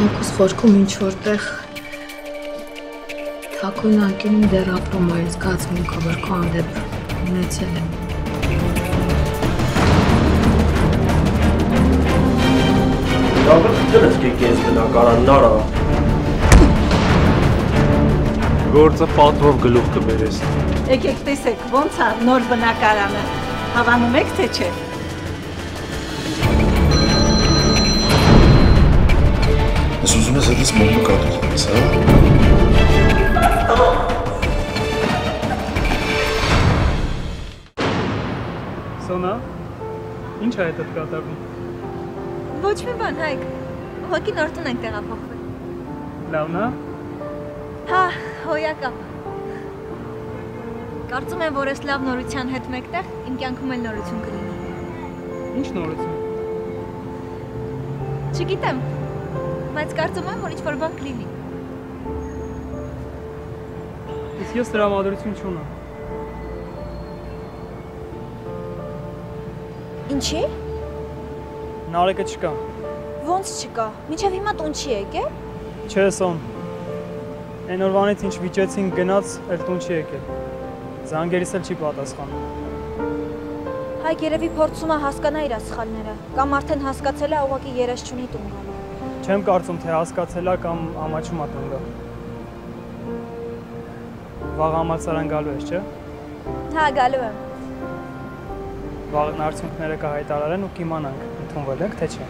Հոգուս խորքում ինչ-որտեղ թաքուն անկյունում դեռ ապրում այն զգացմունքը, որ քո հանդեպ ունեցել եմ։ Դրս կես բնակարանն արա։ Գործը պատվով գլուխ կբերես։ Եկեք տեսեք, ոնց է նոր բնակարանը։ Հավանում եք, թե չէ։ Ես ուզում ես հետս մոմը կատուղանես, հա? Սոնա, ինչ է հետդ կատարվում։ Ոչ մի բան, Հայկ, ուղղակի նոր տուն ենք տեղափոխվել։ Լավն է։ Հա, հոյակապ։ Կարծում եմ, որ ես լավ նորության հետ մեկտեղ իմ կյանքում էլ նորություն կլինի։ Ինչ նորություն։ Չգիտեմ, բայց կարծում եմ, որ ինչ-որ բան կլինի։ Իսկ ես տրամադրություն չունեմ։ Ինչի՞։ Նարեկը չկա։ Ոնց չկա։ Մինչև հիմա տուն չի եկել։ Չէ, Սոն։ Այն օրվանից ինչ վիճեցին գնաց, էլ տուն չի եկել։ Զանգերիս էլ չի պատասխանում։ Հայկ երևի փորձում է հասկանա իր սխալները, կամ արդեն հասկացել է ուղղակի երես չունի տուն գալու։ Չեմ կարծում, թե հասկացել է կամ ամաչում է տուն գա։ Վաղ համալսարան գալու ես, չէ։ Հա, գալու եմ։ Վաղն արդյունքները կհայտարարեն ու կիմանանք, ընդունվել ենք, թե չէ։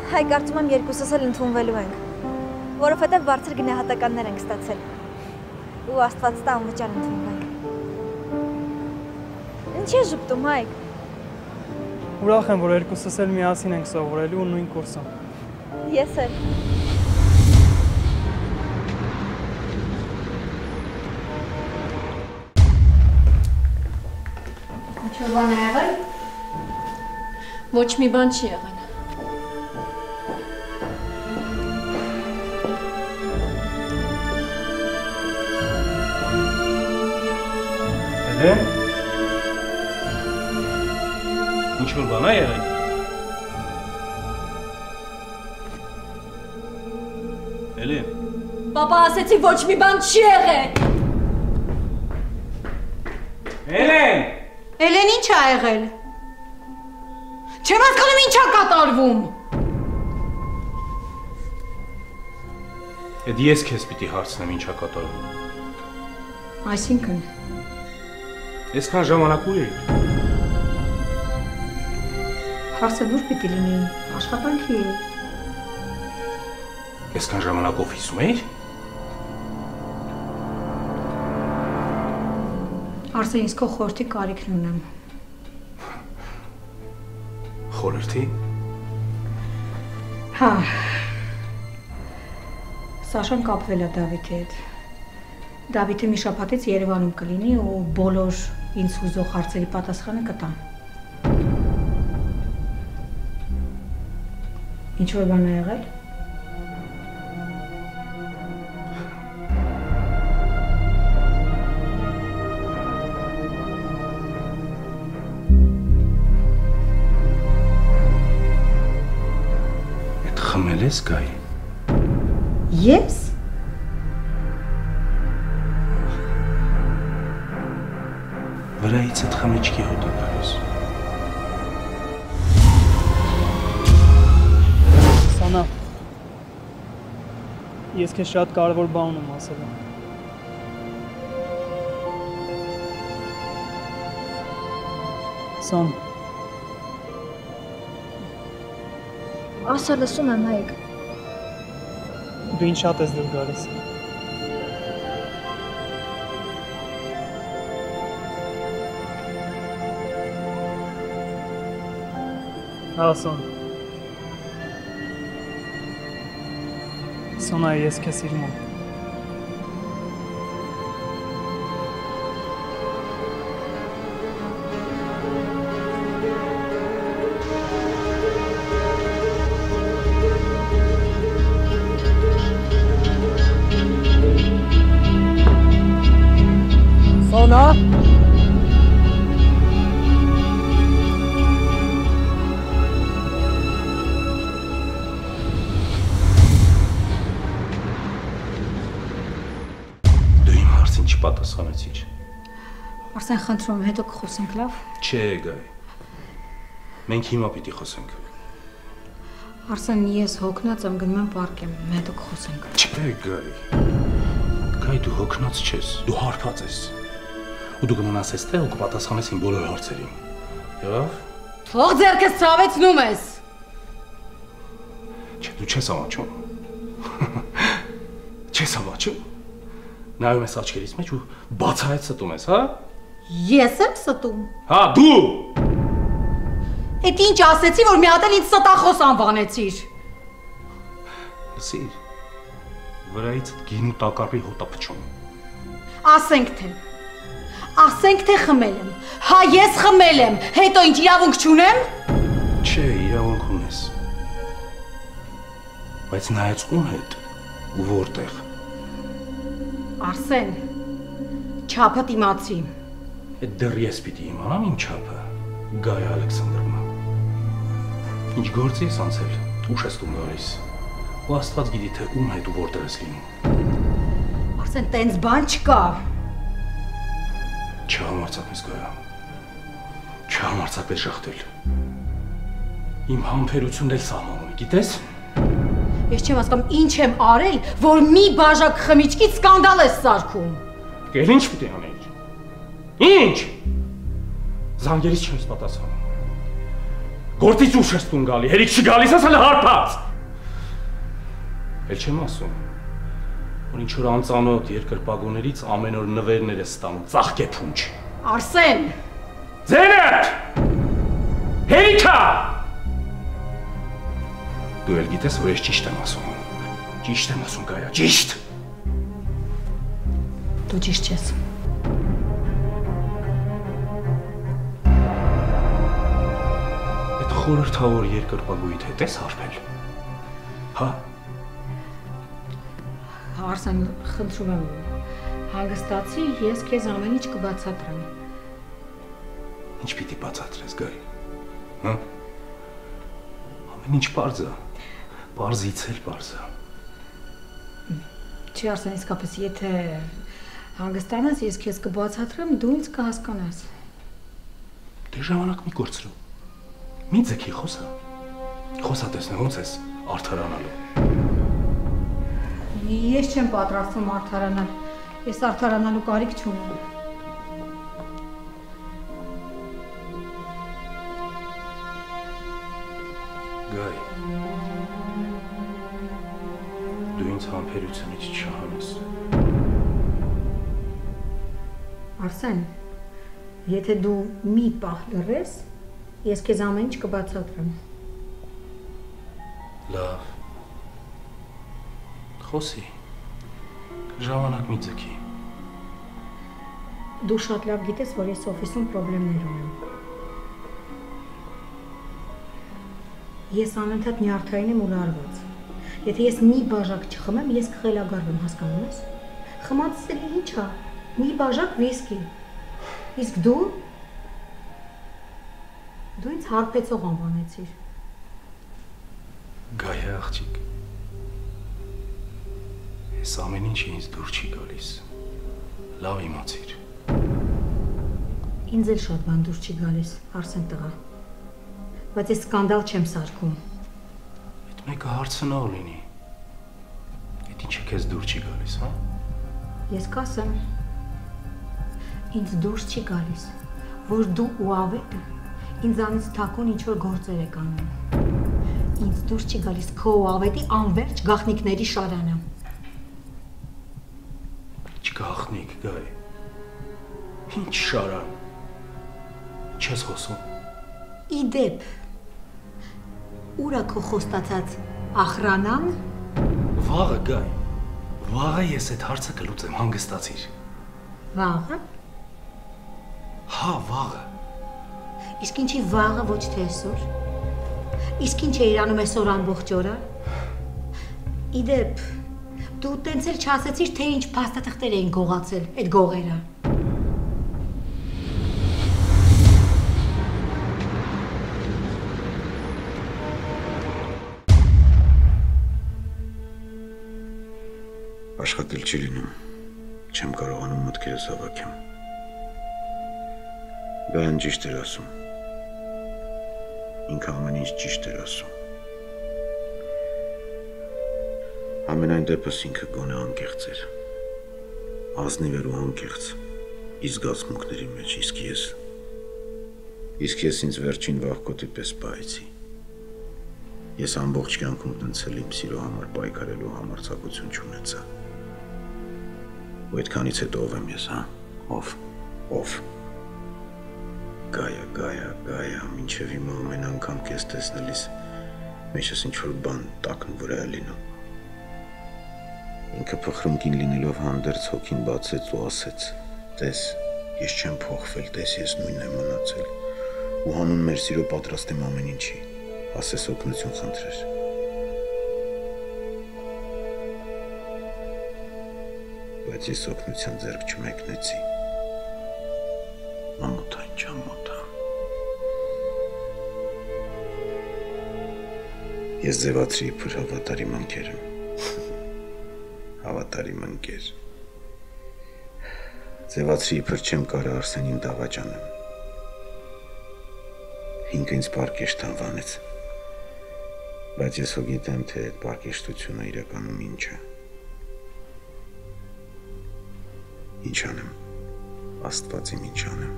Հայ, կարծում եմ երկուսս էլ ընդունվելու ենք, որովհետև բարձր գնահատականներ ենք ստացել։ Ու Աստված տա անվճար ընդունվենք։ Ինչ է ժպտում, Հայկ։ Ուրախ եմ, որ երկուսս էլ միասին ենք սովորելու ու նույն կուրսում։ Ես էլ։ Ինչ-որ բան է եղել։ Ոչ մի բան չի եղել։ Էլեն։ Ինչ-որ բան է եղել։ Էլեն։ Պապա ասեցի ոչ մի բան չի եղել։ Էլեն։ Էլեն ինչ ա եղել։ Չեմ հասկանում ինչ ա կատարվում։ Էդ ես քեզ պիտի հարցնեմ ինչ ա կատարվում։ Այսինքն։ Այսքան ժամանակ ուր էի։ Հարցը դուր պիտի լինի, աշխատանքի էի։ Այսքան ժամանակ օֆիսում էի։ Արսեն ինձ քո խորհրդի կարիքն ունեմ։ Խորհրդի։ Հա։ Սաշան կապվել է Դավիթի հետ։ Դավիթը մի շաբաթից Երևանում կլինի ու բոլոր ինձ հուզող հարցերի պատասխանը կտա։ Ինչ-որ բան է եղել։ Էդ խմել ես գայի։ Ես։ Վրայից այդ խմիչքի հոտը գալիս։ Սանա, ես քեզ շատ կարևոր բան ունեմ ասելու։ Սան։ Ասա լսում եմ, Հայկ։ Դու ինչ շատ ես դուր գալիս։ Հա, Սոն։ Սոնա, ես քեզ սիրում եմ։ Սոնա։ չպատասխանեցիր։ Արսեն, խնդրում եմ, հետո կխոսենք, լավ։ Չէ, Գայ։ Մենք հիմա պիտի խոսենք։ Արսեն, ես հոգնած եմ, գնում եմ պարկ եմ, հետո կխոսենք։ Չէ, Գայ։ Գայ, դու հոգնած չես, դու հարբած ես։ Ու դու կմնաս այստեղ ու կպատասխանես իմ բոլոր հարցերին։ Յավ։ Թող ձեռքս ցավեցնում ես։ Չէ, դու չես ամաչում։ Չես ամաչում։ Նայում ես աչքերիս մեջ ու բացահայտ ստում ես, հա։ Ես եմ ստում։ Հա, դու։ Էդ ինչ ասեցի, որ մի հատ էլ ինձ ստախոս անվանեցիր։ Լսիր, վրայից գին ու տակառի հոտափչում։ Ասենք թե խմել եմ։ Հա, ես խմել եմ, հետո ինչ իրավունք չունեմ։ Չէ, իրավունք ունես։ Բայց նայած ում հետ ու որտեղ։ Արսեն, չափդ իմացի։ Այդ դեռ ես պիտի իմանամ իմ չափը, Գայա Ալեքսանդրովնա։ Ինչ գործի ես անցել, ուշ ես տուն գալիս, ու Աստված գիտի թե ում հետ ու որտեղ ես լինում։ Արսեն, տենց բան չկա։ Չհամարձակվես Գայա, չհամարձակվես շախտել։ Իմ համբերությունն էլ սահման ունի, գիտես։ Ես չեմ հասկանում ինչ եմ արել, որ մի բաժակ խմիչքից սկանդալ ես սարքում։ Կել ինչ պիտի անեիր։ Ինչ։ Զանգերից չեմ պատասխանում։ Գործից ուշ ես տուն գալի, հերիք չգալիս ես հələ հարբած։ Էլ չեմ ասում, որ ինչ որ անծանոթ երկրպագուներից ամեն օր նվերներ ես ստանում, ծաղկեփունջ։ Արսեն։ Ձենետ։ Հերիքա։ Դու էլ գիտես, որ ես ճիշտ եմ ասում։ Ճիշտ եմ ասում, Գայա, ճիշտ։ Դու ճիշտ ես։ Այդ խորհրդավոր երկրպագույիդ հետ ես հարբել։ Հա։ Արսեն, խնդրում եմ, հանգստացի, ես քեզ ամեն ինչ կբացատրեմ։ Ինչ պիտի բացատրես, Գայ։ Հա։ Ամեն ինչ պարզ է։ Պարզից էլ պարզ է։ Չի Արսեն, իսկապես, եթե հանգստանաս, ես քեզ կբացատրեմ, դու ինձ կհասկանաս։ Դե ժամանակ մի կորցրու։ Մի ձգի խոսա։ Խոսա տեսնեմ ոնց ես արդարանալու։ Ես չեմ պատրաստվում արդարանալ։ Ես արդարանալու կարիք չունեմ։ Գայ։ Դու ինձ համբերությունից չհանես։ Արսեն, եթե դու մի պահ լռես, ես քեզ ամեն ինչ կբացատրեմ։ Լավ։ Խոսի։ Ժամանակ մի ձգի։ Դու շատ լավ գիտես, որ ես օֆիսում խնդիրներ ունեմ։ Ես անընդհատ նյարդային եմ ու լարված։ Եթե ես մի բաժակ չխմեմ, ես կխելագարվեմ, հասկանում ես։ Խմածս էլ ինչ է։ Մի բաժակ վիսկի։ Իսկ դու ինձ հարբեցող անվանեցիր։ Գայա աղջիկ։ Ես ամեն ինչ ինձ դուր չի գալիս։ Լավ իմացիր։ Ինձ էլ շատ բան դուր չի գալիս, Արսեն տղա։ Բայց ես սկանդալ չեմ սարքում։ Այդ մեկը հարցնա ու լինի։ Այդ ինչը քեզ դուր չի գալիս, հա։ Ես կասեմ, ինձ դուրս չի գալիս, որ դու ու ավետը ինձանից թաքուն ինչ-որ գործեր եք անում։ Ինձ դուրս չի գալիս քո ու ավետի անվերջ գաղտնիքների շարանը։ Ինչ գաղտնիք, Գայ։ Ինչ շարան։ Չես խոսում։ Իդեպ, ուր է քո խոստացած ախրանան։ Վաղը, Գայ։ Վաղը ես այդ հարցը կլուծեմ, հանգստացիր։ Վաղը։ Հա, վաղը։ Իսկ ինչի վաղը ոչ թե այսօր։ Իսկ ինչ է իրանում այսօր ամբողջ օրը։ Իդեպ, դու տենց էլ չասեցիր, թե ինչ փաստաթղթեր էին գողացել այդ գողերը։ Աշխատել չի լինում, Չեմ կարողանում մտքերս հավաքեմ։ Գայան ճիշտ էր ասում։ Ինքը ամեն ինչ ճիշտ էր ասում։ Ամենայն դեպս ինքը գոնե անկեղծ էր։ Ազնիվ էր ու անկեղծ։ Իսկ զգացմունքների մեջ, իսկ ես ինձ վերջին վախկոտի պես պահեցի։ Ես ամբողջ կյանքում տնցել իմ սիրո համար պայքարելու համարձակություն չունեցա։ Ու այդքանից հետո ով եմ ես, հա? Ով։ Գայա, մինչև հիմա ամեն անգամ քեզ տեսնելիս մեջս ինչ-որ բան տակն վրա է լինում։ Ինքը փխրունքին լինելով հանդերձ հոգին բացեց ու ասեց. «Տես, ես չեմ փոխվել, տես ես նույնն եմ մնացել, ու հանուն մեր սիրո պատրաստ եմ ամեն ինչի, ասես օգնություն խնդրեր»։ Բայց ես օգնության ձեռք չմեկնեցի։ Ամոթա։ Ես ձևացրի իբր հավատարիմ ընկեր եմ։ Հավատարիմ ընկեր։ Ձևացրի իբր չեմ կարա Արսենին դավաճանեմ։ Ինքը ինձ պարկեշտ անվանեց։ Բայց ես հո գիտեմ, թե այդ պարկեշտությունը իրականում ինչ է։ Ինչ անեմ, Աստված իմ ինչ անեմ։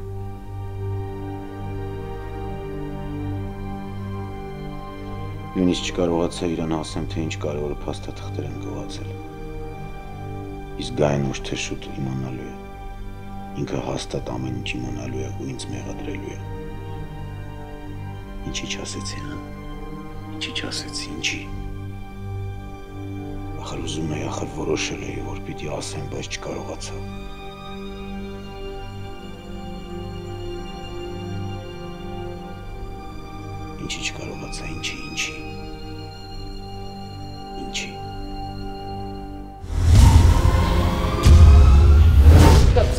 Նույնիսկ չկարողացա իրան ասեմ, թե ինչ կարևոր փաստաթղթեր եմ գողացել։ Իսկ Գայան ուշ թե շուտ իմանալու է։ Ինքը հաստատ ամեն ինչ իմանալու է ու ինձ մեղադրելու է։ Ինչի չասեցի, հա? Ինչի չասեցի, ինչի։ Ախր ուզում էի, ախր որոշել էի, որ պիտի ասեմ, բայց չկարողացա։ Ինչի չկարողացա, ինչի։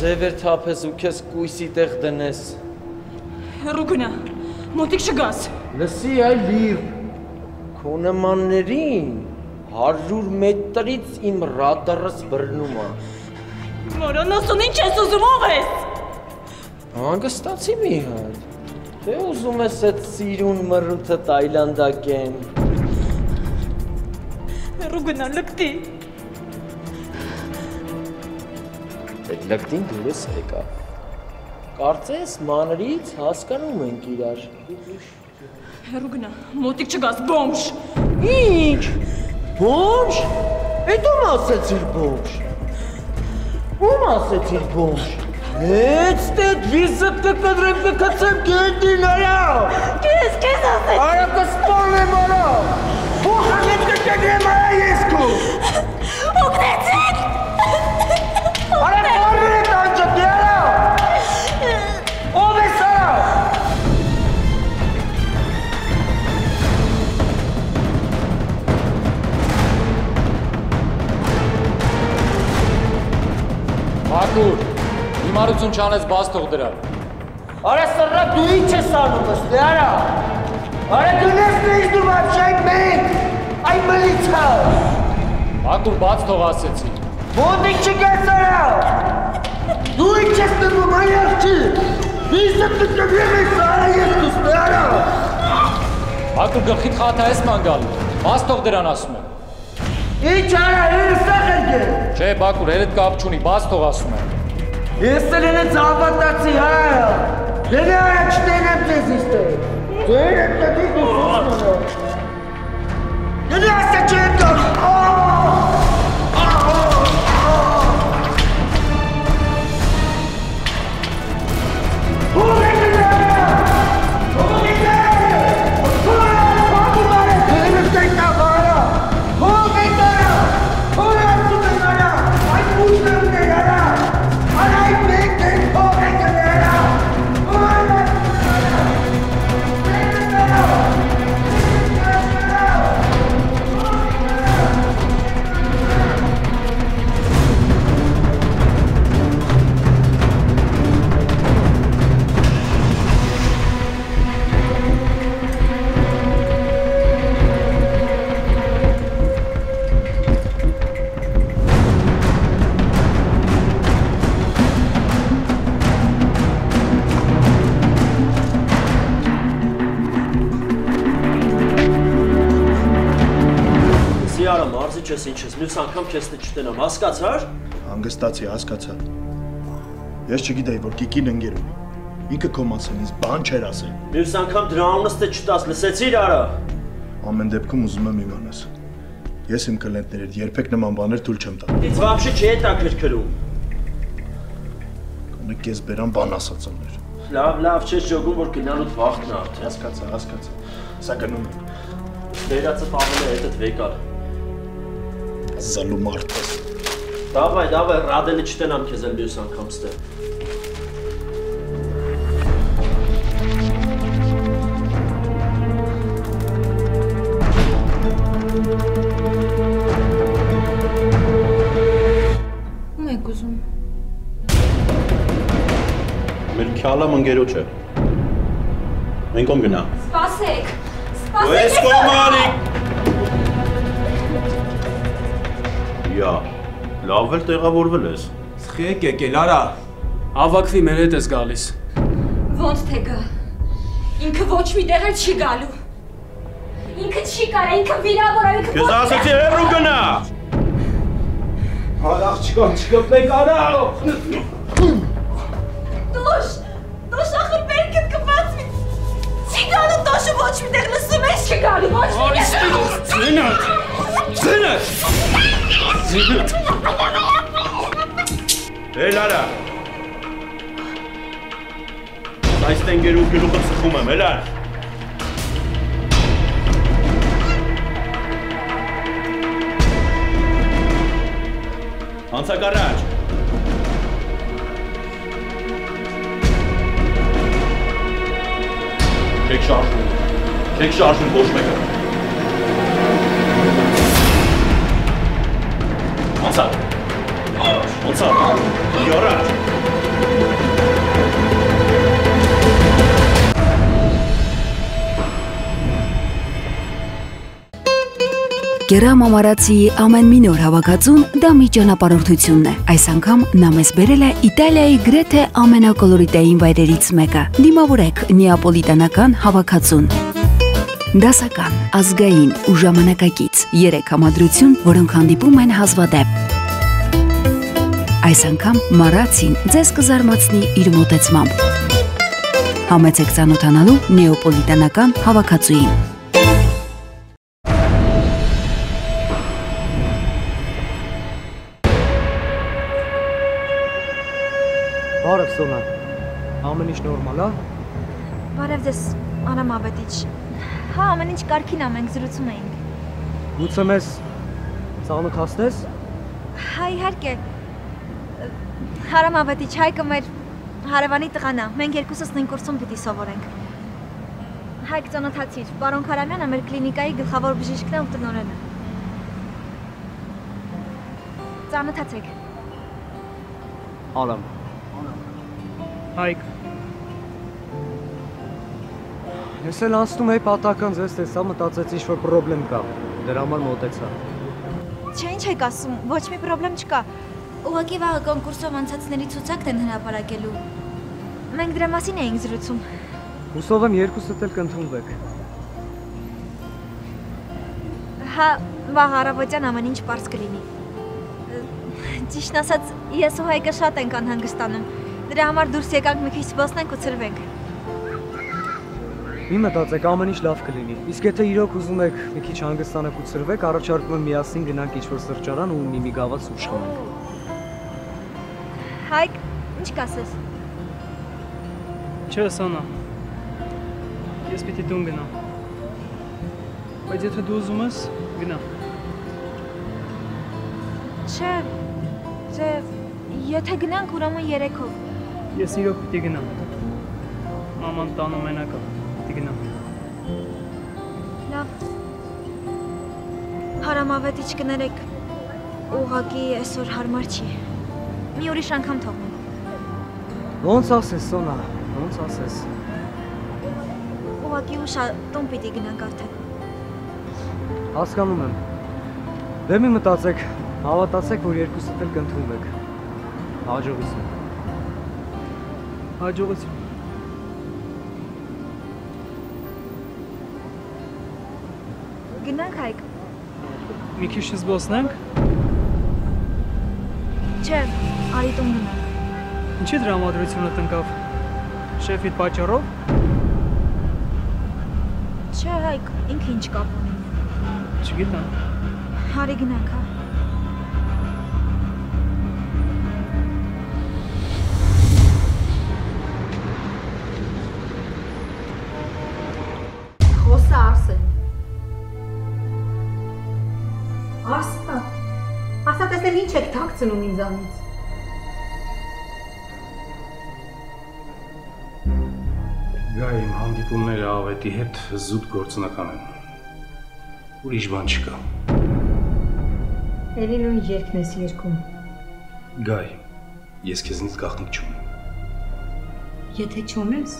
Ձևեր թափես ու քեզ կույսի տեղ դնես։ Հեռու գնա, մոտիկ չգաս։ Լսի այ լիր, քո նմաններին 100 մետրից իմ ռադարս բռնում է։ Մորանոսուն ինչ ես ուզում, ով ես։ Հանգստացի մի հատ, թե ուզում ես այդ սիրուն մռութը տայլանդակեն։ Հեռու գնա, լպտի։ Այդ լկտին դուրս եկա։ Կարծես մանրից հասկանում ենք իրար։ Հեռու գնա, մոտիկ չգաս, բոմժ։ Ինչ։ Բոմժ։ Էդ ում ասեցիր բոմժ։ Ում ասեցիր բոմժ։ Հետ ստեդ վիզըտ կկդրեմ կկծեմ կենդին արա։ Կես ասեցի։ Արա կսպորնեմ արա։ Հոխագետ կկդրեմ արա ես կու։ Ուգնեցիք։ Արա կորր է տանջը դիարա։ Ով ես արա։ Բակուր, հիմարություն չանես բաց թող դրա։ Արա սրրա դու ինչ ես անում ըստ արա։ Արա գնես նեյս դու վապշայ մենք, այ մլիցա։ Բակուր բաց թող ասեցի։ Մոտիկ չգաս արա։ Դու ինչ ես տվում այար չի։ Վիզըտ կկվեմ ես արա ես դուստ արա։ Բակուր գլխիտ խաթա ես ման գալու, բաց թող դրան ասում եմ։ Ինչ արա, երս սաղեր գեր։ Չէ բակուր, երդ կապ չունի, բաց թող ասում եմ։ Ես էլ ենեց ավատացի հայա։ Լենե արա չտենեմ ձեզ իստե։ Դու երդ կտի դու սուսմունը։ Լենե ասա չեն կար։ Արա, մարզիչ ես ինչ ես, մյուս անգամ քեզ չտենամ, հասկացար։ Հանգստացի, հասկացա։ Ես չգիտեի, որ Կիկին ընկեր ունի։ Ինքը քո մասին ինձ բան չէր ասել։ Մյուս անգամ դրա անունս թե չտաս, լսեցիր Արա։ Ամեն դեպքում ուզում եմ իմանաս։ Ես իմ կլենտներիդ երբեք նման բաներ թույլ չեմ տա։ Ինձ вообще չի հետաքրքրում։ Կանե քեզ բերան բան ասածներ։ Լավ, չես ջոգում, որ գնալուց վախն է արդեն։ Հասկացա։ Սա գնում եմ։ Վերացը պահել է հետդ վեկար։ Զալու մարդ ես։ Դավայ, ռադելը չտենամ քեզ էլ մյուս անգամ ստեղ։ Ում եք ուզում։ Մեր քյալամ ընկերոջ է։ Մենք ում գնա։ Սպասեք։ Ես կոմալիկ։ Յա, լավ էլ տեղավորվել ես։ Սխեք եկել, արա։ Ավակվի մեր հետ ես գալիս։ Ոնց թե գա։ Ինքը ոչ մի տեղ էլ չի գալու։ Ինքը չի կարա, ինքը վիրավոր է, ինքը Քեզ ասեցի հեռու գնա։ Արախ չգտնեք, արա։ Տոշ ախր բերքդ կբացվի։ Չի գալու տոշը ոչ մի տեղ լսում ես, չի գալու ոչ մի տեղ։ Էլ արա։ Այս տենգերու գլուխը ծխում եմ, էլ արա։ Անցակ առաջ։ Չեք շարժում ոչ մեկը։ Անցակ։ Յոռաջ։ Կերամ ամարացիի ամեն մի նոր հավաքածուն դա մի ճանապարհորդությունն է։ Այս անգամ նա մեզ բերել է Իտալիայի գրեթե ամենակոլորիտային վայրերից մեկը։ Դիմավորեք նեապոլիտանական հավաքածուն։ Դասական, ազգային ու ժամանակակից 3 համադրություն, որոնք հանդիպում են հազվադեպ։ Այս անգամ Մարացին ձեզ կզարմացնի իր մոտեցմամբ։ Համեցեք ծանոթանալու նեապոլիտանական հավաքածուին։ Բարև Սոնա, ամեն ինչ նորմալ է։ Բարև ձեզ, Արամ Ավետիչ։ Հա, ամեն ինչ կարգին է, մենք զրուցում էինք։ Գուցե մեզ ծանոթացնես։ Հա, իհարկե։ Արամ Ավետիչ, Հայկը մեր հարևանի տղան է։ Մենք երկուսս նույն կուրսում պիտի սովորենք։ Հայկ ծանոթացիր, պարոն Քարամյանը մեր կլինիկայի գլխավոր բժիշկն է ու տնօրենը։ Ծանոթացեք։ Արամ։ Հայկ։ Ես էլ անցնում էի պատական ձեզ տեսա, մտածեցի ինչ-որ պրոբլեմ կա, դրա համար մոտեցա։ Չէ, ինչ եք ասում, ոչ մի պրոբլեմ չկա։ Ուղղակի վաղը կոնկուրսով անցածների ցուցակն են հրապարակելու։ Մենք դրա մասին էինք զրուցում։ Հուսով եմ երկուսդ էլ կընդունվեք։ Հա, վաղ առավոտյան ամեն ինչ պարզ կլինի։ Ճիշտն ասած, ես ու Հայկը շատ ենք անհանգստանում։ Դրա համար դուրս եկանք մի քիչ զբոսնենք ու ցրվենք։ Մի մտածեք, ամեն ինչ լավ կլինի։ Իսկ եթե իրոք ուզում եք մի քիչ հանգստանաք ու ցրվեք, առաջարկում եմ միասին գնանք ինչ-որ սրճարան ու մի գավաթ սուրճ խմենք։ Հայկ, ինչ կասես։ Չէ, Սոնա։ Ես պիտի տուն գնամ։ Բայց եթե դու ուզում ես, գնա։ Չէ, եթե գնանք ուրեմն երեքով։ Ես իրոք պիտի գնամ։ Մաման տանը մենակ է, պիտի գնամ։ Լավ։ Հարամավետիչ կներեք, ուղղակի այսօր հարմար չի։ Մի ուրիշ անգամ թողնենք։ Ոնց ասես, Սոնա, ոնց ասես։ Ուղղակի ուշա տուն պիտի գնանք արդեն։ Հասկանում եմ։ Դե մի մտածեք, հավատացեք, որ երկուսդ էլ կընդունվեք։ Հաջողություն։ Հաջողություն։ Գնանք Հայկ։ Մի քիչ զբոսնենք։ Չէ, արի տուն գնանք։ Ինչի դրամատրությունը տնկավ։ Շեֆիդ պատճառով։ Չէ, Հայկ, ինքը ինչ կապ ունի։ Չգիտեմ։ Արի գնանք, հա։ Խոսա Արսեն։ Ասա։ Ասա տեսնել ինչ եք թաքցնում ինձանից։ Գայ, իմ հանդիպումները ավետի հետ զուտ գործնական են։ Ուրիշ բան չկա։ Էլի նույն երգն ես երգում։ Գայ, ես քեզնից գաղտնիք չունեմ։ Եթե չունես,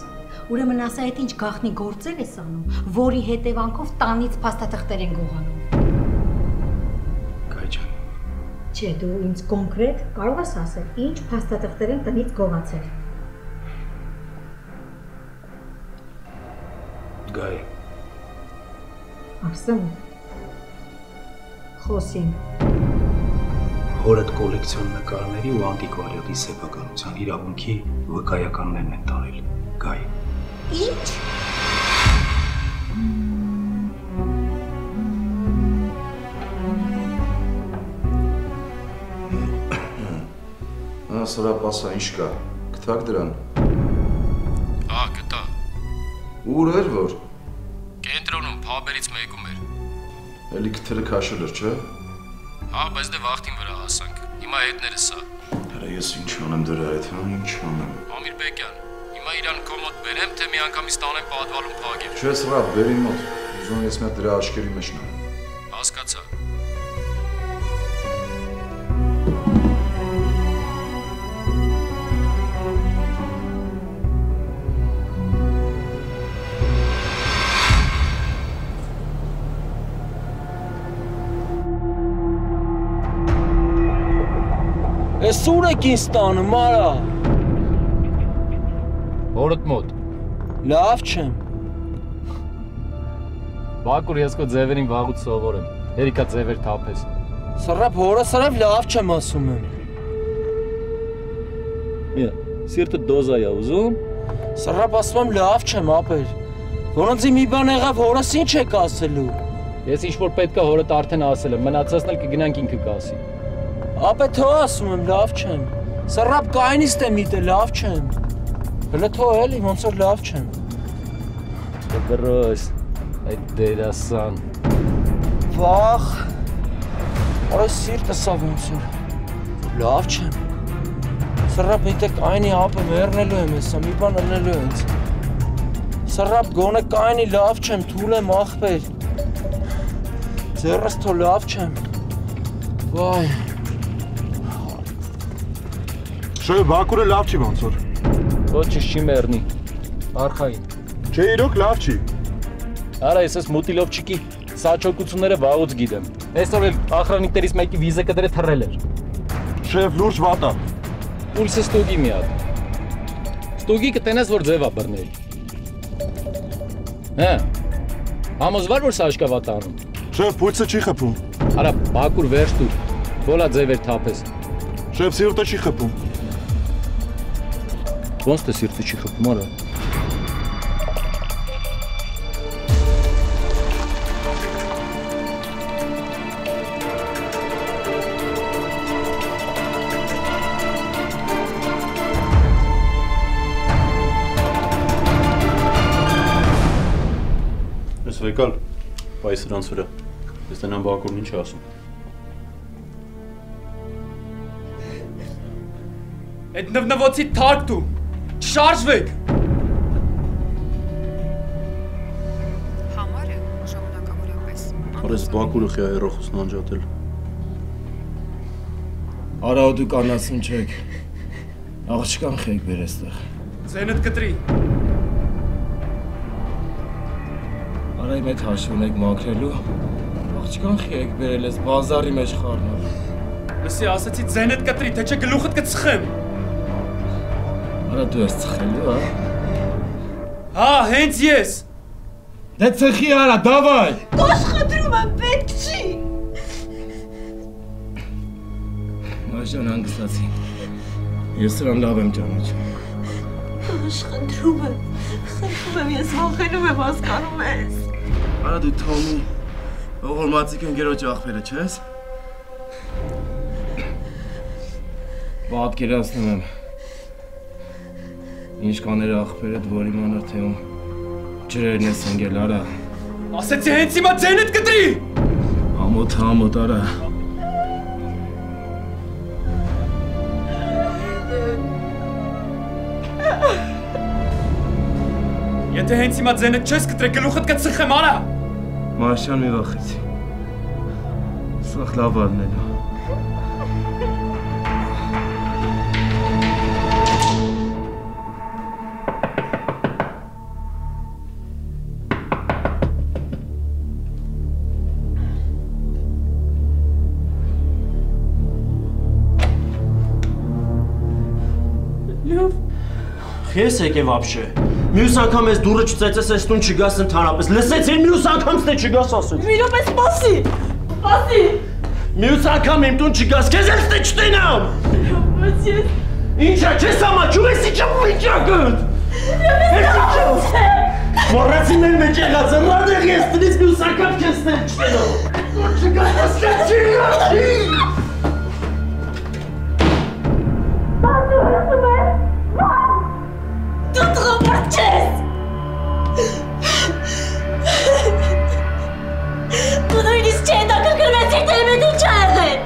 ուրեմն ասա այդ ինչ գաղտնի գործեր ես անում, որի հետևանքով տանից փաստաթղթեր են գողանում։ Գայ ջան։ Չէ, դու ինձ կոնկրետ կարող ես ասել, ինչ փաստաթղթեր են տնից գողացել։ Գայ։ Արսեն։ Խոսին։ Հորդ կոլեկցիոն նկարների ու անտիկվարիատի սեփականության իրավունքի վկայականներն են տարել։ Գայ։ Ինչ։ Սրապ ասա, ինչ կա, կթակ դրան։ Հա, գտա։ Ուր էր որ։ Կենտրոնում փաբերից մեկում էր։ Էլի քթերը քաշել էր, չէ։ Հա, բայց դե վախտին վրա հասանք։ Հիմա հետներս սա։ Հələ ես ինչ անեմ դրա հետ, հա, ինչ անեմ։ Ամիր Բեկյան, հիմա իրան քո մոտ բերեմ, թե մի անգամից տանեմ պատվալում փագեմ։ Չէ, սրապ, բերի մոտ։ Ուզում ես մի հատ դրա աչքերի մեջ նայեմ։ Հասկացա։ Ես ուր եք ինձ տանում, արա։ Հորդ մոտ։ Լավ չեմ։ Բակուր, ես քո ձևերին վաղուց սովոր եմ։ Հերիքա ձևեր թափես։ Սրապ, հորը սրապ լավ չեմ ասում եմ։ Մի, սիրտը դոզա է ուզում։ Սրապ, ասում եմ լավ չեմ, ապեր։ Որոնց մի բան եղավ, հորս ինչ եք ասելու։ Ես ինչ որ պետք է հորդ արդեն ասել եմ, մնացածն էլ կգնանք ինքը կասի։ Ապե թո ասում եմ, լավ չեմ։ Սրապ կայնիստ եմ իտե, լավ չեմ։ Հլը թո էլի, ոնց որ լավ չեմ։ Դրոս, այդ դերասան։ Վախ։ Արա սիրտը սա ոնց որ։ Լավ չեմ։ Սրապ իտե կայնի ապը մեռնելու եմ եսա, մի բան ըլնելու ինձ։ Սրապ գոնե կայնի լավ չեմ, թուլ եմ ախպեր։ Ձերս թո լավ չեմ։ Վայ։ Շոյ Բակուրը լավ չի ոնց որ։ Ոչինչ չի մեռնի։ Արխային։ Չէ, իրոք լավ չի։ Արա, ես ես մուտիլովչիկի սաչոկությունները վաղուց գիտեմ։ Այսօր էլ ախրանիկներից մեկի վիզը կդրե թռել էր։ Շեֆ, լուրջ վատ է։ Պուլսը ստուգի մի հատ։ Ստուգի կտենես, որ ձև է բռնել։ Հա։ Համոզվար որ սա աշկավատ անում։ Շեֆ, պուլսը չի խփում։ Արա, Բակուր վերջ դու։ Բոլա ձևեր թափես։ Շեֆ, սիրտը չի խփում։ Ոնց թե սիրտը չի խփում, արա։ Ես վեկալ, բայ սրանց վրա, ես տնան Բակուրն ինչ է ասում։ Այդ նվնվոցի թարք դու, չշարժվեք։ Համարը ժամանակավորապես։ Արես Բակուրը խիա երոխուսն անջատել։ Արա ու դուք անասուն չեք, աղջկան խեք բեր էստեղ։ Ձենդ կտրի։ Արա իմ այդ հաշվուն եք մաքրելու, աղջկան խեք բերել ես բազարի մեջ խարնով։ Լսի ասեցի ձենդ կտրի, թե չէ գլուխդ կծխեմ։ Արա դու ես ծխելու, հա։ Հա, հենց ես։ Դե ծխի արա, դավայ։ Կոշ խնդրում եմ, պետք չի։ Այժմ հանգստացի։ Ես սրան լավ եմ ճանաչում։ Խնդրում եմ, ես վախենում եմ, հասկանում ես։ Արա դու Թոմի ողորմածիկ ընկերոջ աղբերը չես։ Պատկերացնում եմ։ Ինչ կաներ աղբերդ, որ իմանար թե ում ջրերն ես ընկել, արա։ Ասեցի հենց հիմա ձենդ կտրի։ Ամոթ, արա։ Եթե հենց հիմա ձենդ չես կտրի, գլուխդ կծխեմ, արա։ Մարշան մի վախեցի։ Սաղ լավ արնելու։ Ես եկե վաբշե։ Մյուս անգամ ես դուրը չծեցես, ես տուն չգաս ընդհանրապես։ Լսեցի, մյուս անգամ ստե չգաս ասեց։ Մի րոպե սպասի։ Սպասի։ Մյուս անգամ իմ տուն չգաս, քեզ էլ ստե չտենամ։ Բայց ես Ինչա, չես ամաչում, ես իջա վիճակըդ։ Մոռացին են մեջ եղած, ռադեղ ես տնից մյուս անգամ քեզ ստե չտենամ։ Տուն չգաս, ասեց չգաս։ Դու տղամարդ չես։ Դու նույնիսկ չէ հետաքրքրվեցիր, թե իմ հետ ինչ ա եղել։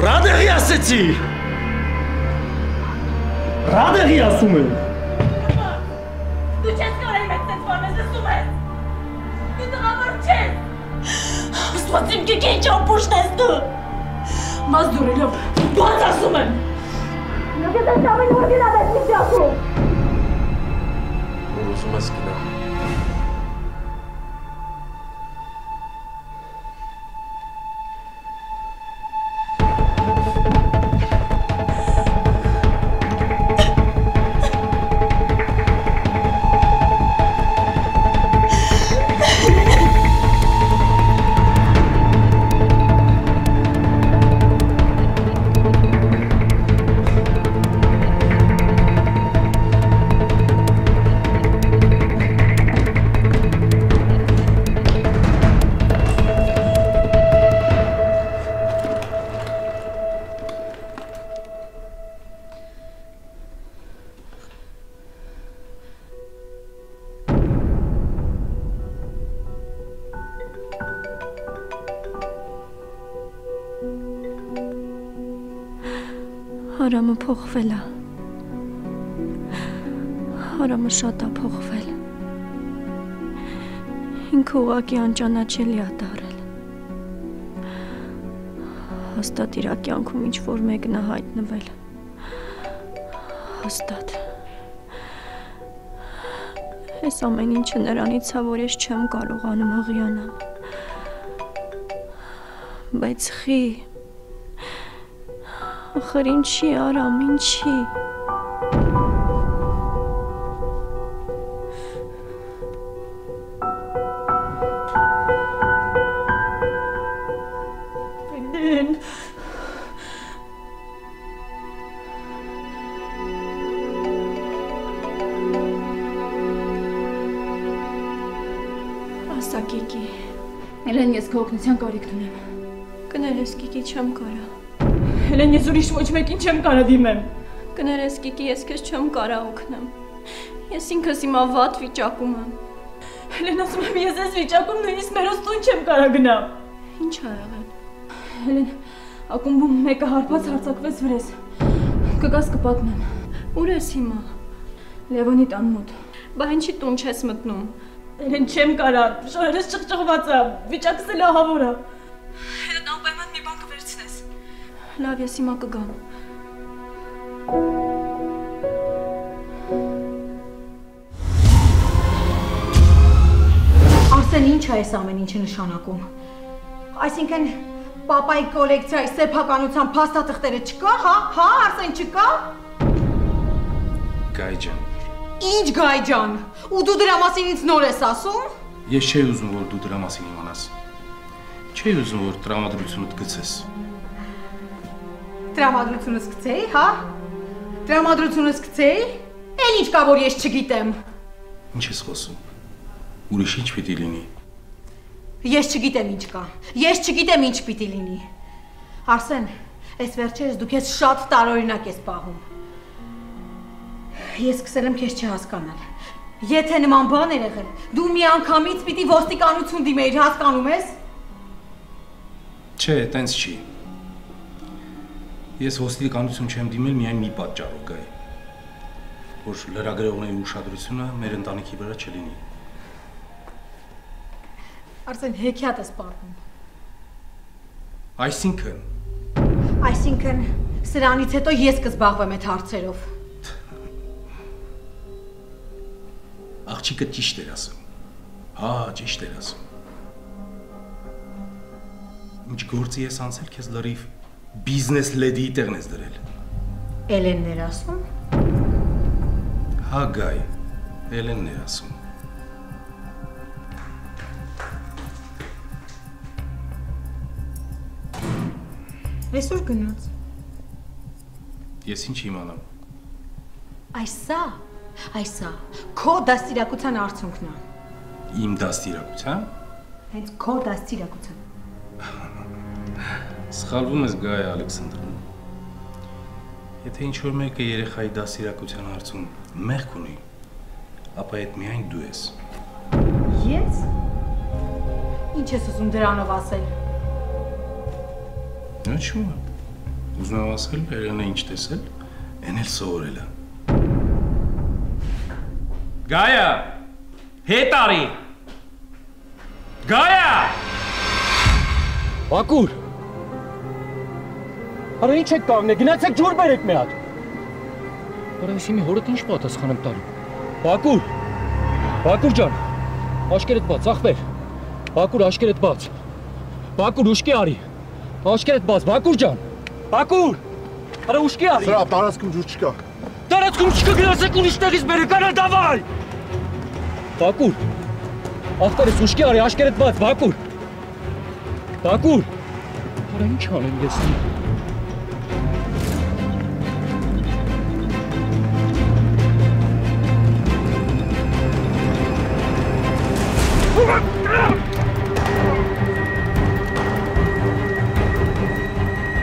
Ռադեղի ասեցի։ Ռադեղի ասում եմ։ Դու չես կարող իմ հետ ծեծվարմես, լսում ես։ Դու տղամարդ չես։ Աստված իմ կեկ ինչ ամպուշտ ես դու։ Մազ դուրելով, բաց ասում եմ։ Նոք ես այս ամեն որ գնամ ես վիճակում։ Որ ուզում ես գնամ։ Հարամը փոխվել է։ Հարամը շատ է փոխվել։ Ինքը ուղղակի անճանաչելի է դարել։ Հաստատ իր կյանքում ինչ-որ մեկն է հայտնվել։ Հաստատ։ Այս ամեն ինչը նրանից է, որ ես չեմ կարողանում հղիանալ։ Բայց խի Ախր ինչի, Արամ, ինչի։ Էլեն։ Ասա Կիկի։ Էլեն, ես քո օգնության կարիք ունեմ։ Կներես Կիկի, չեմ կարա։ Էլեն, ես ուրիշ ոչ մեկին չեմ կարա դիմեմ։ Կներես Կիկի, ես քեզ չեմ կարա օգնեմ։ Ես ինքս հիմա վատ վիճակում եմ։ Էլեն, ասում եմ, ես այս վիճակում նույնիսկ մերոս տուն չեմ կարա գնամ։ Ինչ ա եղել։ Էլեն, ակումբում մեկը հարբած հարձակվեց վրես։ Կգաս կպատմեմ։ Ուր ես հիմա։ Լևոնի տան մոտ։ Բա ինչի տուն չես մտնում։ Էլեն, չեմ կարա, շորերս ճղճղված է, վիճակս էլ ահավոր է։ Էլեն, անպայման մի բան կվերցնես։ Լավ, ես հիմա կգամ։ Արսեն, ինչ է այս ամեն ինչը նշանակում։ Այսինքն պապայի կոլեկցիայի սեփականության փաստաթղթերը չկա, հա, Արսեն չկա։ Գայ ջան։ Ինչ Գայ ջան։ Ու դու դրա մասին ինձ նոր ես ասում։ Ես չէի ուզում, որ դու դրա մասին իմանաս։ Չէի ուզում, որ տրամադրությունդ գցես։ Տրամադրությունը սկսեի, հա? Տրամադրությունը սկսեի։ Էլ ինչ կա, որ ես չգիտեմ։ Ինչ ես խոսում։ Ուրիշ ինչ պիտի լինի։ Ես չգիտեմ ինչ կա։ Ես չգիտեմ ինչ պիտի լինի։ Արսեն, այս վերջերս դու քեզ շատ տարօրինակ ես պահում։ Ես սկսել եմ քեզ չհասկանալ։ Եթե նման բան էր եղել, դու մի անգամից պիտի ոստիկանություն դիմեիր, հասկանում ես։ Չէ, տենց չի։ Ես ոստիկանություն չեմ դիմել միայն մի պատճառով գայ, որ լրագրողների ուշադրությունը մեր ընտանիքի վրա չլինի։ Արսեն, հեքիաթ ես պարվում։ Այսինքն, սրանից հետո ես կզբաղվեմ այդ հարցերով։ Աղջիկը ճիշտ էր ասում։ Հա, ճիշտ էր ասում։ Ինչ գործի ես անցել, քեզ լրիվ բիզնես լեդիի տեղն ես դրել։ Էլենն էր ասում։ Հա, գայ, Էլենն էր ասում։ Այսօր գնաց։ Ես ինչ իմանամ։ Այսա, քո դաստիարակության արդյունքն է։ Իմ դաստիարակության։ Հենց քո դաստիարակության։ Սխալվում ես Գայա Ալեքսանդրովna։ Եթե ինչ-որ մեկը երեխայի դաստիարակության հարցում մեղք ունի, ապա այդ միայն դու ես։ Ես։ Ինչ ես ուզում դրանով ասել։ Ինչու՞։ Ուզում եմ ասել, Էլենը ինչ տեսել, այն էլ սովորել է։ Գայա, հետ արի։ Գայա։ Բակուր։ Արա ինչ եք կանգնել, գնացեք ջուր բերեք մի հատ։ Արա ես իմի հորդ ինչ պատասխան եմ տալու։ Բակուր ջան, աշկերտ բաց, ախպեր։ Բակուր, աշկերտ բաց։ Բակուր, ուշքի արի։ Աշկերտ բաց, Բակուր ջան։ Բակուր։ Արա ուշքի արի։ Սրա տարածքում ջուր չկա։ Տարածքում չկա, գնացեք ուրիշ տեղից բերեք, արա դավայ։ Բակուր։ Ախպերս ուշքի արի, աշկերտ բաց, Բակուր։ Բակուր։ Արա ինչ անեմ ես։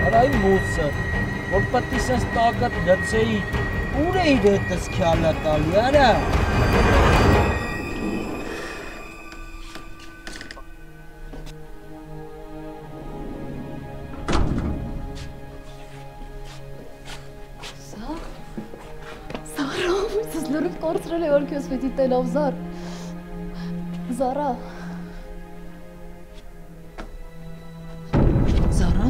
Արայ մուսը, որ պատի սենց տակատ լծեի, ուր էիր հետս քյալա տալի, արա։ Զարով, ես լրիվ կորցրել է որ քեզ վետի տելով Զար։ Զարա։ Զարա։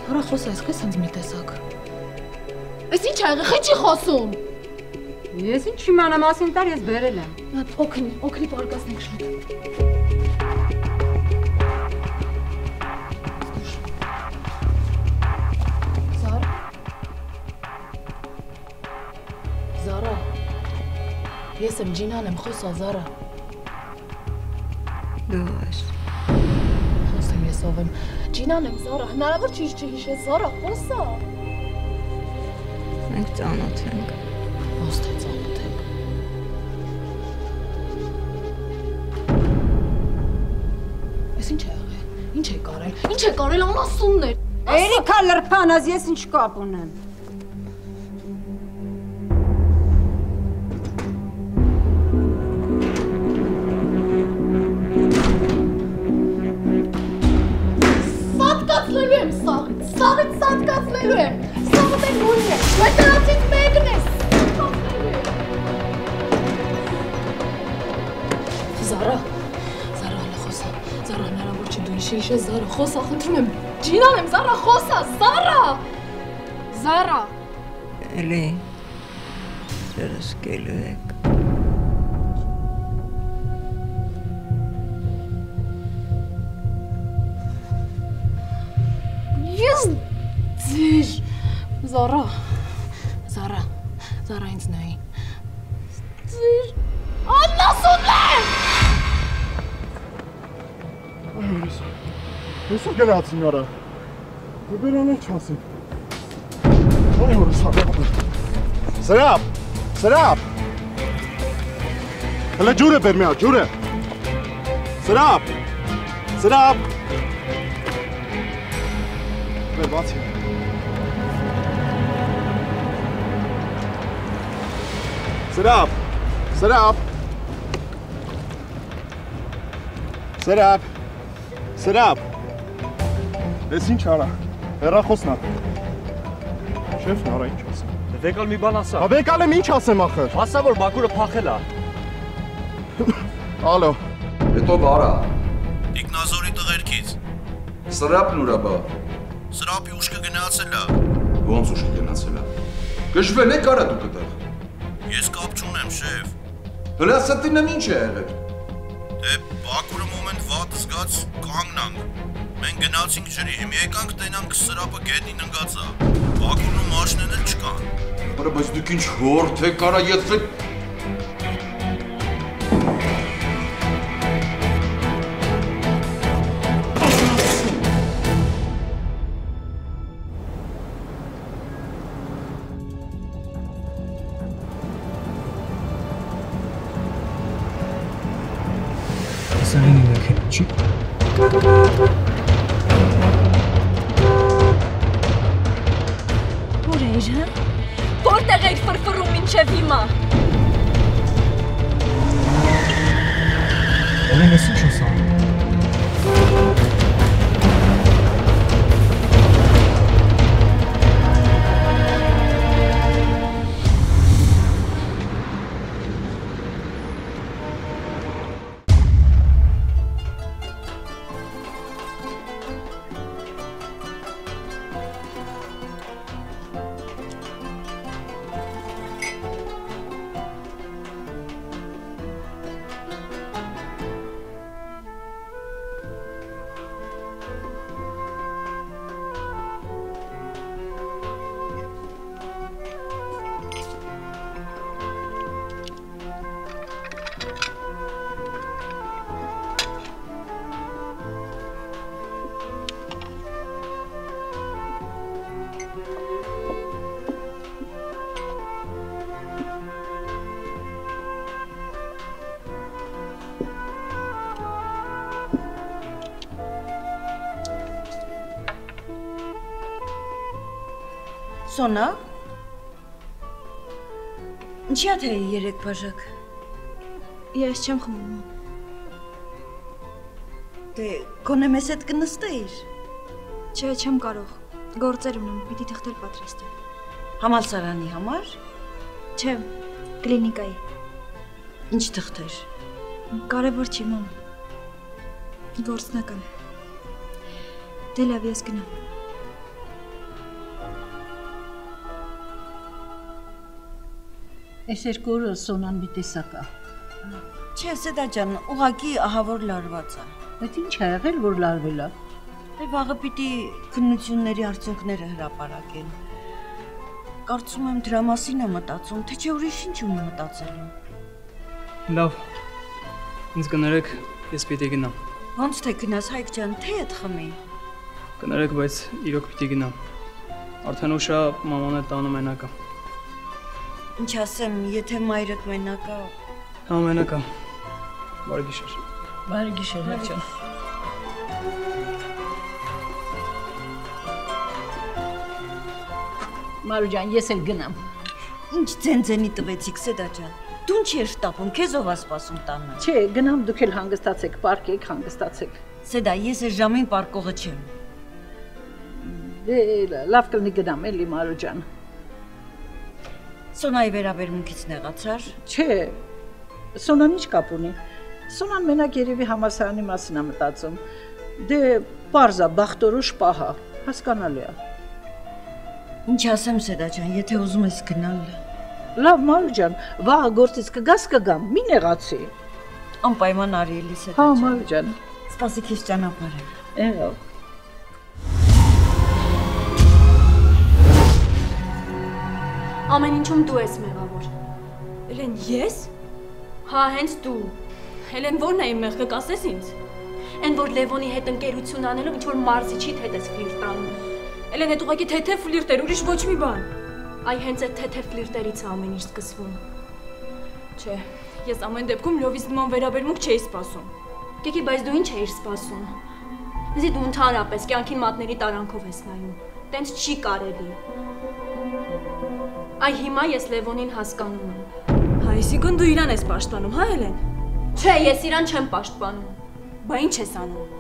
Արա խոսա, ես քեզ ինձ մի տեսակ։ Ես ինչ ա եղել, չի խոսում։ Ես ինչ իմանամ, ասին տար ես բերել եմ։ Օգնի պարկասնենք շուտ։ Զարա։ Ես եմ Ջինան եմ, խոսա Զարա։ Դու ես։ Խոսեմ ես ով եմ։ Ջինան եմ Զարա, հնարավոր չի չհիշես Զարա, խոսա։ Մենք ծանոթ ենք։ Ոստ է ծանոթ ենք։ Ես ինչ է եղել, ինչ է կարել, ինչ է կարել անասուններ։ Էրիկա լրփանած, ես ինչ կապ ունեմ։ Սատկացնելու եմ սաղից սատկացնելու եմ, սաղը մեր նույնն է, բայց նրանցից մեկն է, սատկացնելու եմ։ Զարա, հալը խոսա, Զարա հնարավոր չի դու ինչ ես Զարա, խոսա, խնդրում եմ, Ջինան եմ, Զարա, խոսա, Զարա։ Էլի, սրսկելու եք։ Ես ձեր, Զարա ինձ նայի, ձեր, անասուններ! Ես ու գնացին արա։ Բերան է չասի։ Ոյ հորս հապա։ Սրապ։ Հələ ջուրը բեր միա, ջուրը։ Սրապ։ Բեր բացի։ Սրապ։ Ես ինչ արա, հեռախոսն ա։ Շեֆն արա ինչ ասեմ։ Վեկալ մի բան ասա։ Վեկալ եմ ինչ ասեմ ախր։ Ասա որ Բաքուրը փախել ա։ Ալո։ Հետո բարա։ Տիկնազորի տղերքից։ Սրապն ուրա բա։ Սրապի ուշքը գնացել ա։ Ոնց ուշքը գնացել ա։ Գժվել է կարա դու կտեղ։ Ես կապ չունեմ, շեֆ։ Հələ ասատինն ինչ է եղել։ Դե Բաքուրը մոմենտ վատ զգաց կանգնանք։ Մենք գնացինք ջրի, հիմա եկանք տենանք Սրապը գետին ընկած ա։ Բաքուրն ու մաշնեն էլ չկան։ Արա բայց դուք ինչ հորթ եք կարա եթվեք։ Սարին ինքը չի։ Որ էր, հա? Որտեղ եք ֆրֆռում մինչև հիմա։ Էլեն ես ինչ ես անում։ Սոնա, ինչի ա թե երեք բաժակ։ Ես չեմ խմում։ Դե գոնե մեզ հետ կնստեիր։ Չէ, չեմ կարող։ Գործեր ունեմ, պիտի թղթեր պատրաստեմ։ Համալսարանի համար։ Չէ, կլինիկայի։ Ինչ թղթեր։ Կարևոր չի, մամ։ Գործնական։ Դե լավ, ես գնամ։ Այս երկու օրը Սոնան մի տեսակ ա։ Չէ, Սեդա ջան, ուղղակի ահավոր լարված ա։ Այդ ինչ ա եղել, որ լարվել ա։ Դե վաղը պիտի քննությունների արդյունքները հրապարակեն։ Կարծում եմ դրա մասին է մտածում, թե չէ ուրիշ ինչ ունի մտածելու։ Լավ։ Ինձ կներեք, ես պիտի գնամ։ Ոնց թե գնաս Հայկ ջան, թե հետ խմի։ Կներեք, բայց իրոք պիտի գնամ։ Արդեն ուշ ա, մաման է տանը մենակ ա։ Ինչ ասեմ, եթե մայրդ մենակ ա։ Հա, մենակ ա։ Բարի գիշեր։ Բարի գիշեր, Հայկ ջան։ Մարու ջան, ես էլ գնամ։ Ինչ ձենձենի տվեցիք, Սեդա ջան։ Դու ինչ ես շտապում, քեզ ով ա սպասում տանը։ Չէ, գնամ, դուք էլ հանգստացեք, պարկեք, հանգստացեք։ Սեդա, ես այս ժամին պարկողը չեմ։ Դե լավ կլինի գնամ, էլի Մարու ջան։ Սոնայի վերաբերմունքից նեղացար։ Չէ, Սոնան ինչ կապ ունի։ Սոնան մենակ երևի համալսարանի մասին է մտածում։ Դե պարզ է, բախտորոշ պահ է, հասկանալի է։ Ինչ ասեմ, Սեդա ջան, եթե ուզում ես գնալ։ Լավ, Մարու ջան, վաղը գործից կգաս կգամ, մի նեղացի։ Անպայման արի էլի, Սեդա ջան։ Հա, Մարու ջան։ Սպասի քեզ ճանապարհը։ Եղավ։ Ամեն ինչում դու ես մեղավոր։ Էլեն ես։ Հա, հենց դու։ Էլեն ո՞րն է իմ մեղքը, կասես ինձ։ Էն որ Լևոնի հետ ընկերություն անելով ինչ որ մարզիչիդ հետ ես ֆլիրտանում։ Էլեն այդ ուղղակի թեթև ֆլիրտ էր, ուրիշ ոչ մի բան։ Այ հենց այդ թեթև ֆլիրտերից է ամեն ինչ սկսվում։ Չէ, ես ամեն դեպքում լովից նման վերաբերմունք չէի սպասում։ Կեկի, բայց դու ինչ էիր սպասում։ Զի դու ընդհանրապես կյանքին մատների տարանքով ես նայում։ Տենց չի կարելի։ Այ հիմա ես Լևոնին հասկանում եմ։ Հա, այսինքն դու իրան ես պաշտպանում, հա Էլեն։ Չէ, ես իրան չեմ պաշտպանում։ Բա ինչ ես անում։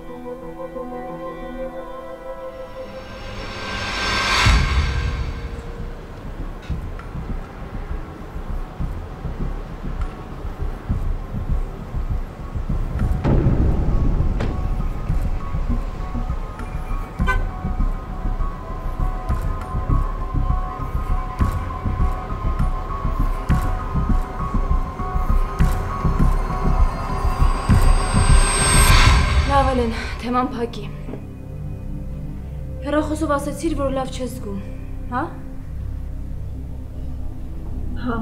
Թեման փակի։ Հեռախոսով ասեցիր, որ լավ չես զգում, հա? Հա։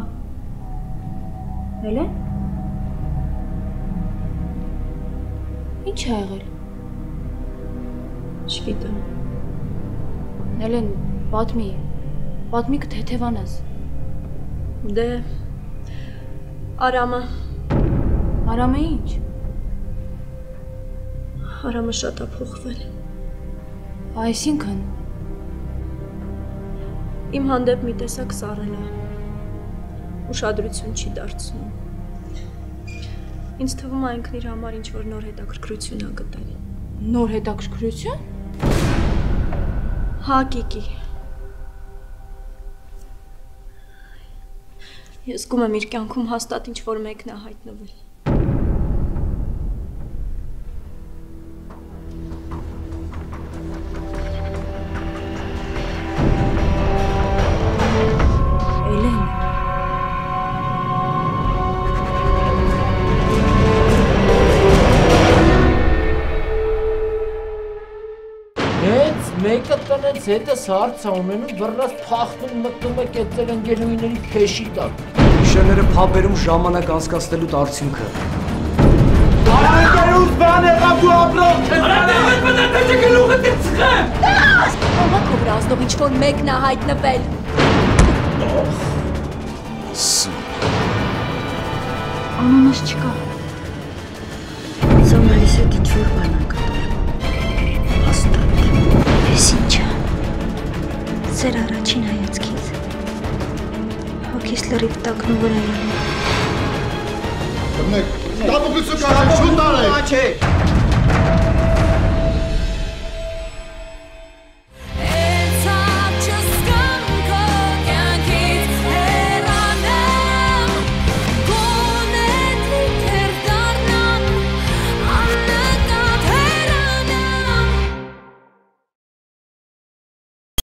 Էլեն? Ինչ է եղել։ Չգիտեմ։ Էլեն, պատմի կթեթևանաս։ Դե, Արամը։ Արամը ինչ։ Արամը շատ է փոխվել։ Այսինքն իմ հանդեպ մի տեսակ սառել է։ Ուշադրություն չի դարձնում։ Ինձ թվում է ինքն իր համար ինչ-որ նոր հետաքրքրություն է գտել։ Նոր հետաքրքրություն։ Հա, Կիկի։ Ես զգում եմ իր կյանքում հաստատ ինչ-որ մեկն է հայտնվել։ Մեկը տնեց հետս հարց է ունենում, բռնած թախտում մտնում է կեցել ընկերուհիների փեշի տակ։ Գիշերները փաբերում ժամանակ անցկացնելու արդյունքը։ Այդերուս բան եղավ դու ապրող։ Թե գլուխը դիցխեմ։ Ահա վրա ազդով ինչ-որ մեկն է հայտնվել։ Անունս չկա։ Սոմալիս հետ ինչ-որ բան է կատարել։ Հաստատ։ Ես ինչա։ Ձեր առաջին հայացքից։ Հոգիս լրիվ տակնու վրա եղել։ Դմեք, տապուկություն կարան շուտ արեք։